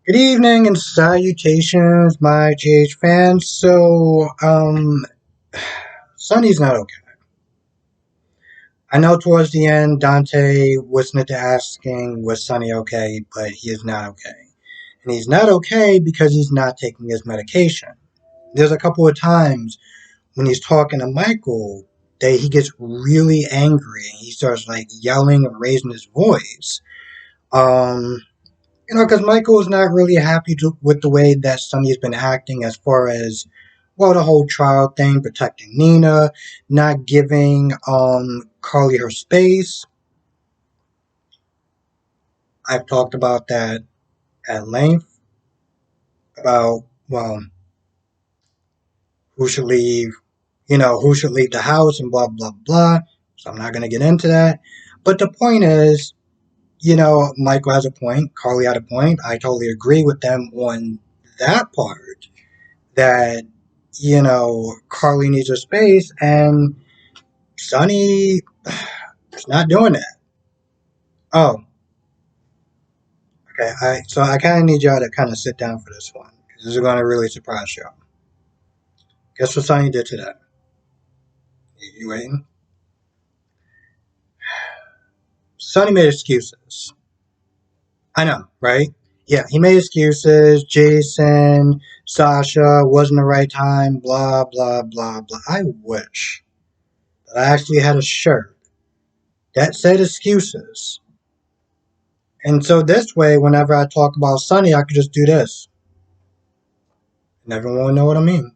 Good evening and salutations, my GH fans. Sunny's not okay. I know towards the end, Dante was not asking, was Sunny okay, but he is not okay. And he's not okay because he's not taking his medication. There's a couple of times when he's talking to Michael that he gets really angry and he starts like yelling and raising his voice. Um, because Michael is not really happy with the way that Sonny's been acting as far as, well, the whole trial thing, protecting Nina, not giving Carly her space. I've talked about that at length about, well, who should leave, who should leave the house and blah, blah, blah. So I'm not going to get into that. But the point is, Michael has a point, Carly had a point. I totally agree with them on that part. That Carly needs her space, and Sonny is not doing that. Oh, okay. I kind of need y'all to kind of sit down for this one because this is going to really surprise y'all. Guess what Sonny did today? You waiting? Sonny made excuses. I know, right? Yeah, he made excuses. Jason, Sasha, wasn't the right time. Blah blah blah blah. I wish that I actually had a shirt that said excuses. And so this way, whenever I talk about Sunny, I could just do this. And everyone would know what I mean.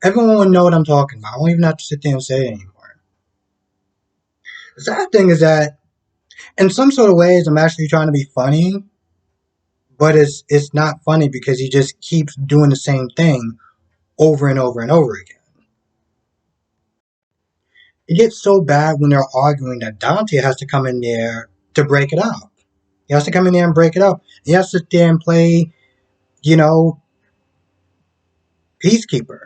Everyone would know what I'm talking about. I won't even have to sit there and say it anymore. The sad thing is that in some sort of ways I'm actually trying to be funny, but it's not funny because he just keeps doing the same thing over and over and over again. It gets so bad when they're arguing that Dante has to come in there to break it up. He has to come in there and break it up. He has to sit there and play, you know, peacekeeper.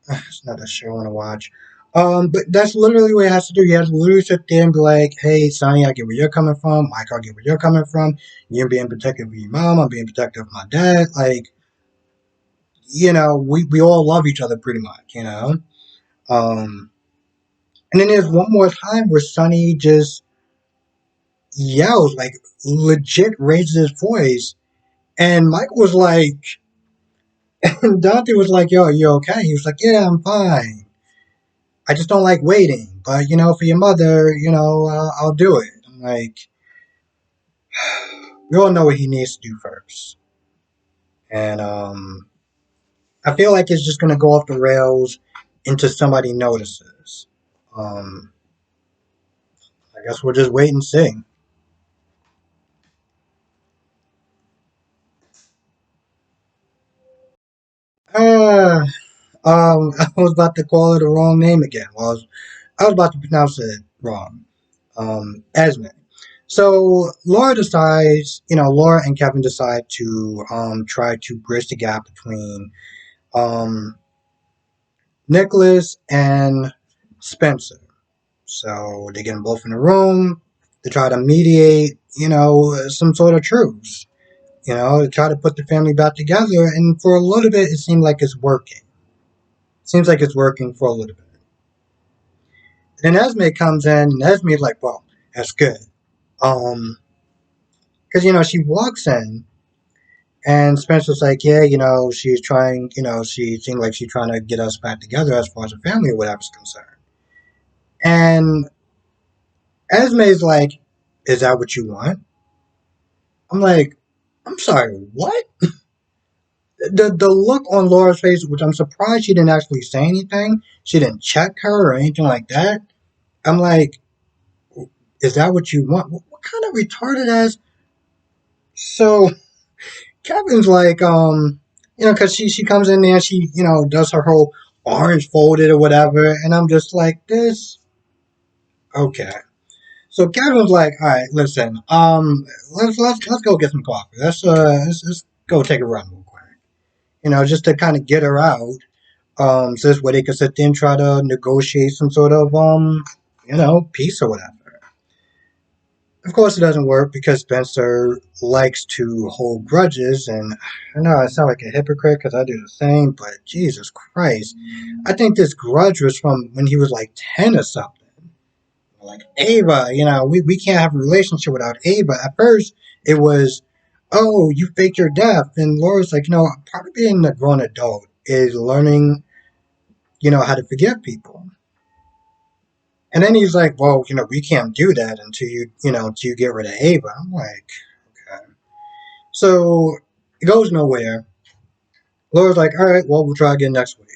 It's not a show I want to watch. But that's literally what he has to do. He has to literally sit there and be like, hey, Sonny, I get where you're coming from. Mike, I get where you're coming from. You're being protective of your mom. I'm being protective of my dad. Like, we all love each other pretty much. Um, and then there's one more time where Sonny just yells, like, legit raises his voice. And Mike was like, and Dante was like, yo, are you okay? He was like, yeah, I'm fine. I just don't like waiting, but for your mother, I'll do it. I'm like, we all know what he needs to do first, and I feel like it's just gonna go off the rails until somebody notices. Um, I guess we'll just wait and see. Uh, I was about to call it the wrong name again. I was about to pronounce it wrong. Esme. So Laura and Kevin decide to try to bridge the gap between um, Nicholas and Spencer. So they get them both in a room to try to mediate, some sort of truce. To try to put the family back together. And for a little bit, it seemed like it's working. Seems like it's working for a little bit. And then Esme comes in, and Esme's like, "Well, that's good." Um, because she walks in, and Spencer's like, "Yeah, she's trying. She seemed like she's trying to get us back together as far as a family or whatever's concerned." And Esme's like, "Is that what you want?" I'm like, "I'm sorry, what?" The look on Laura's face, which I'm surprised she didn't actually say anything. She didn't check her or anything like that. I'm like, "Is that what you want?" What kind of retarded ass? So Kevin's like, because she comes in there, she does her whole orange folded or whatever, and I'm just like, this okay. So Kevin's like, all right, listen, let's go get some coffee. Let's go take a run real quick. Just to kind of get her out. So this way they could sit there and try to negotiate some sort of peace or whatever. Of course, it doesn't work because Spencer likes to hold grudges, and I know I sound like a hypocrite because I do the same, but Jesus Christ. I think this grudge was from when he was like 10 or something. Like, Ava, we can't have a relationship without Ava. At first, it was, oh, you faked your death. And Laura's like, part of being a grown adult is learning, how to forgive people. And then he's like, well, we can't do that until you get rid of Ava. I'm like, okay. So it goes nowhere. Laura's like, all right, well, we'll try again next week.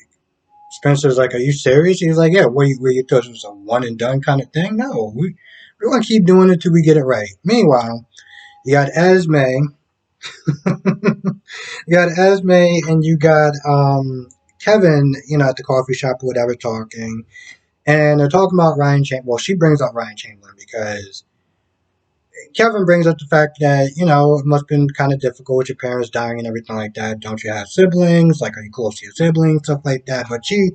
Spencer's like, are you serious? He's like, yeah, you thought it was a one and done kind of thing? No, we're going to keep doing it till we get it right. Meanwhile, you got Esme. You got Esme and you got Kevin, at the coffee shop or whatever talking. And they're talking about Ryan Chamberlain. Well, she brings up Ryan Chamberlain because Kevin brings up the fact that, it must have been kind of difficult with your parents dying and everything like that. Don't you have siblings? Like, are you close to your siblings? Stuff like that. But she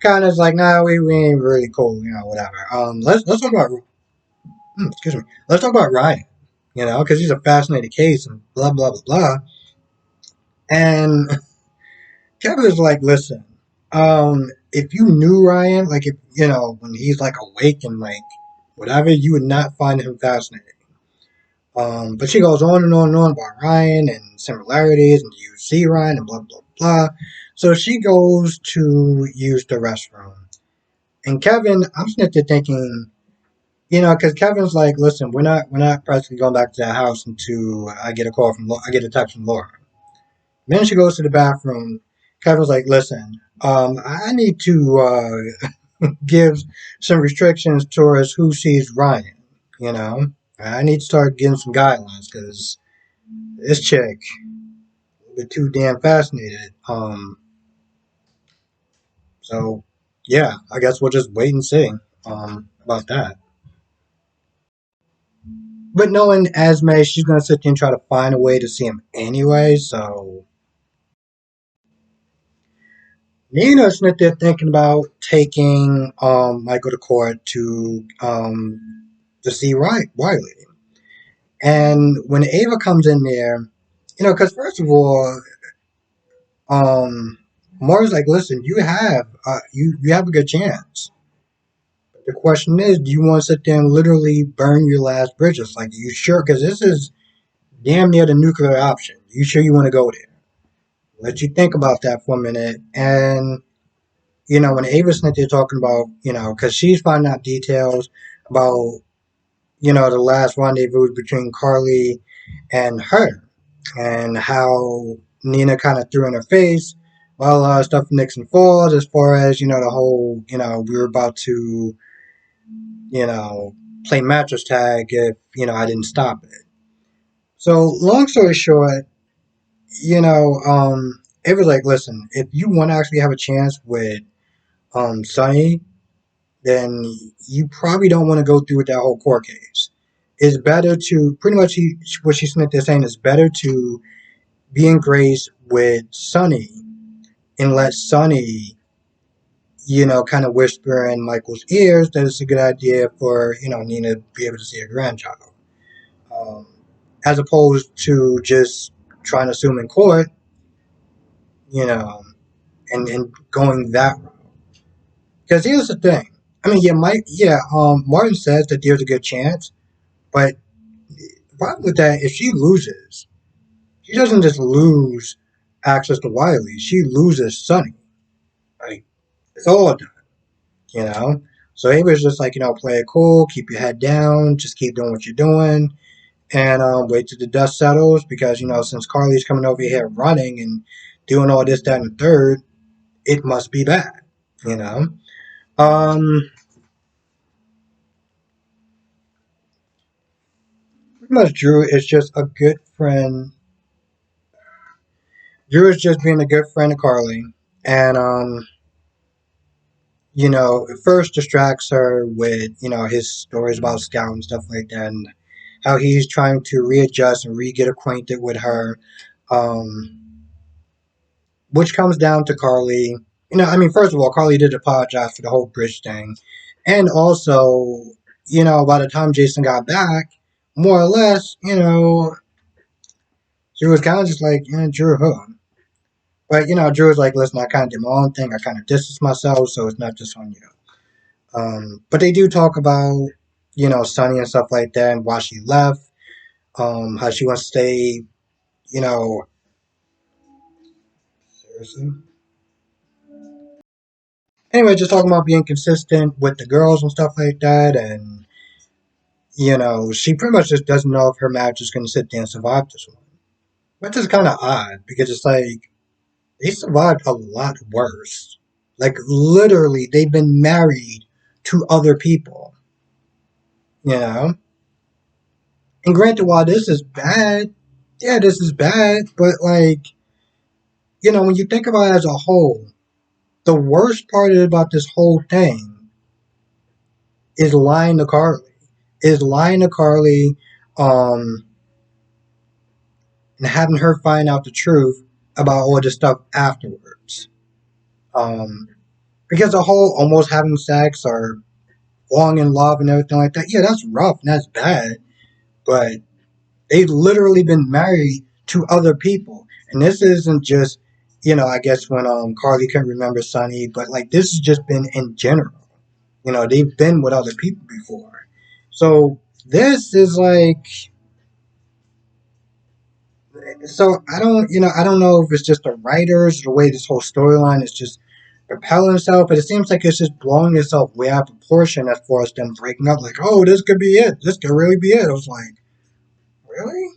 kind of is like, nah, we ain't really cool, whatever. Let's talk about, excuse me, let's talk about Ryan, because he's a fascinating case and blah, blah, blah, blah. And Kevin is like, listen, if you knew Ryan, like, if, when he's like awake and like whatever, you would not find him fascinating. But she goes on and on and on about Ryan and similarities, and you see Ryan and blah blah blah. So she goes to use the restroom, and Kevin, I'm sitting there thinking, because Kevin's like, listen, we're not practically going back to that house until I get a text from Laura. Then she goes to the bathroom. Kevin's like, listen, I need to give some restrictions towards who sees Ryan. You know, I need to start getting some guidelines because this chick is too damn fascinated. So yeah, I guess we'll just wait and see about that. But knowing Esme, she's gonna sit there and try to find a way to see him anyway. So Nina's sitting there thinking about taking Michael to court to see Wiley. And when Ava comes in there, because first of all, um, Mara's like, listen, you have a good chance. The question is, do you want to sit there and literally burn your last bridges? Like, you sure? Because this is damn near the nuclear option. You sure you want to go there? Let you think about that for a minute. And, when Ava's sitting there talking about, because she's finding out details about, the last rendezvous between Carly and her, and how Nina kind of threw in her face while a lot of stuff from Nixon Falls, as far as, the whole, we were about to, you know, play mattress tag if, I didn't stop it. So, long story short, it was like, listen, if you want to actually have a chance with Sonny, then you probably don't want to go through with that whole court case. It's better to, pretty much what she's saying is better to be in grace with Sonny and let Sonny, kind of whisper in Michael's ears that it's a good idea for, Nina to be able to see her grandchild. Um, as opposed to just trying to sue him in court, you know, and going that route. Because here's the thing. I mean, Martin says that there's a good chance, but the problem with that, if she loses, she doesn't just lose access to Wiley, she loses Sonny. Like, it's all done, you know? So he was just like, play it cool, keep your head down, just keep doing what you're doing, and wait till the dust settles because, since Carly's coming over here running and doing all this, that, and the third, it must be bad, you know? Um, Pretty much Drew is just a good friend. Drew is just being a good friend of Carly, and it first distracts her with, his stories about Scout and stuff like that, and how he's trying to readjust and re-get acquainted with her, um, which comes down to Carly. First of all, Carly did apologize for the whole bridge thing, and also, by the time Jason got back, more or less, she was kind of just like, Drew who? But, Drew was like, listen, I kind of did my own thing. I kind of distanced myself, so it's not just on you. But they do talk about, Sunny and stuff like that and why she left, how she wants to stay, you know, seriously. Anyway, just talking about being consistent with the girls and stuff like that. And, she pretty much just doesn't know if her marriage is going to sit there and survive this one. Which is kind of odd because it's like, they survived a lot worse. Like, literally, they've been married to other people, you know? And granted, while this is bad, yeah, this is bad, but like, when you think about it as a whole, the worst part about this whole thing is lying to Carly. Is lying to Carly, um, and having her find out the truth about all this stuff afterwards. Um, because the whole almost having sex or falling in love and everything like that, yeah, that's rough and that's bad. But they've literally been married to other people. And this isn't just, I guess when Carly couldn't remember Sonny, but like this has just been in general. They've been with other people before. So this is like, so I don't know if it's just the writers, the way this whole storyline is just propelling itself, but it seems like it's just blowing itself way out of proportion as far as them breaking up. Like, oh, this could be it. This could really be it. I was like, really?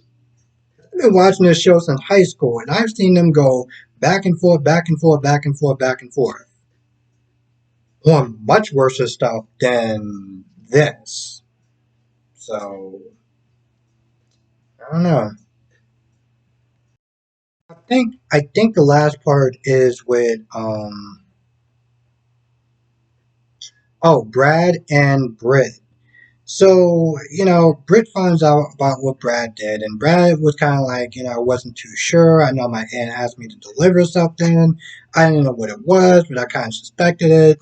I've been watching this show since high school, and I've seen them go back and forth, back and forth, back and forth, back and forth on much worse stuff than this. So I don't know. I think the last part is with Brad and Britt. So, Britt finds out about what Brad did, and Brad was kind of like, I wasn't too sure. I know my aunt asked me to deliver something. I didn't know what it was, but I kind of suspected it.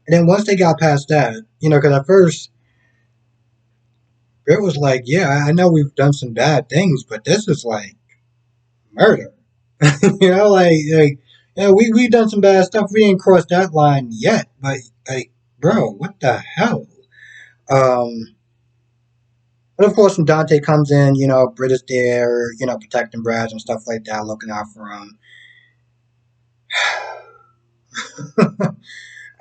And then once they got past that, because at first Britt was like, yeah, I know we've done some bad things, but this is like murder. We've done some bad stuff. We didn't cross that line yet, but like, bro, what the hell? Um, but of course, when Dante comes in, Britt is there, protecting Brad and stuff like that, looking out for him.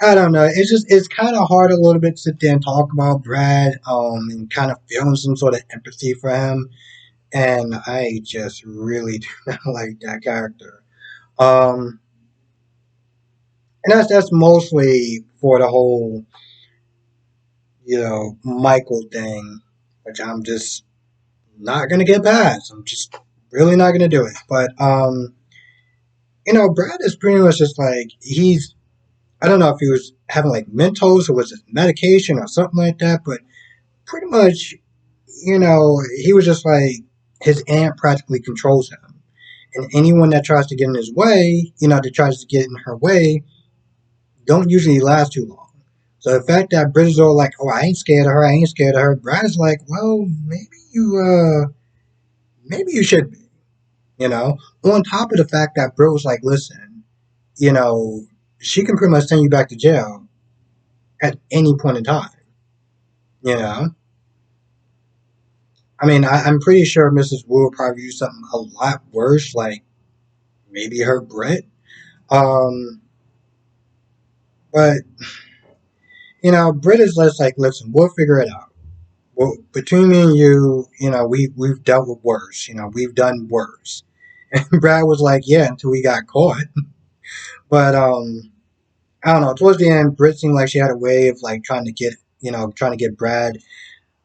I don't know. It's kind of hard a little bit to sit there and talk about Brad, and kind of feeling some sort of empathy for him. And I just really do not like that character. Um, and that's mostly for the whole, Michael thing, which I'm just not gonna get past. I'm just really not gonna do it. But Brad is pretty much just like he's. I don't know if he was having like Mentos or was it medication or something like that, but pretty much, he was just like his aunt practically controls him. And anyone that tries to get in his way, that tries to get in her way, don't usually last too long. So the fact that Brit is all like, "Oh, I ain't scared of her. I ain't scared of her," Brad's like, "Well, maybe you should be." On top of the fact that Brit was like, "Listen, you know, she can pretty much send you back to jail at any point in time." You know, I mean, I'm pretty sure Mrs. Wu will probably do something a lot worse, like maybe hurt Brit. Um, but Brit is just like, "Listen, we'll figure it out. Well, between me and you, we've dealt with worse. We've done worse." And Brad was like, "Yeah," until we got caught. But I don't know. Towards the end, Britt seemed like she had a way of like trying to get Brad,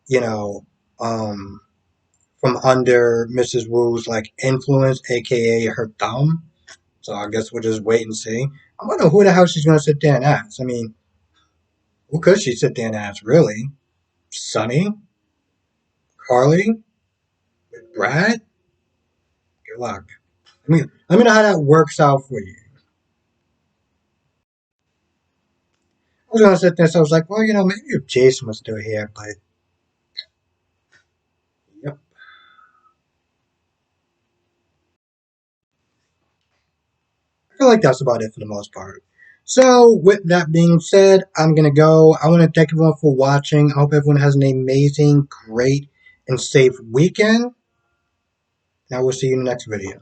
you know, um, from under Mrs. Wu's like influence, aka her thumb. So I guess we'll just wait and see. I wonder who the hell she's gonna sit there and ask. I mean, who could she sit there and ask? Really? Sonny? Carly? Brad? Good luck. Let me know how that works out for you. I was gonna sit there, so I was like, well, maybe if Jason was still here, but like that's about it for the most part. So, with that being said, I'm gonna go. I want to thank everyone for watching. I hope everyone has an amazing, great, and safe weekend. And I will see you in the next video.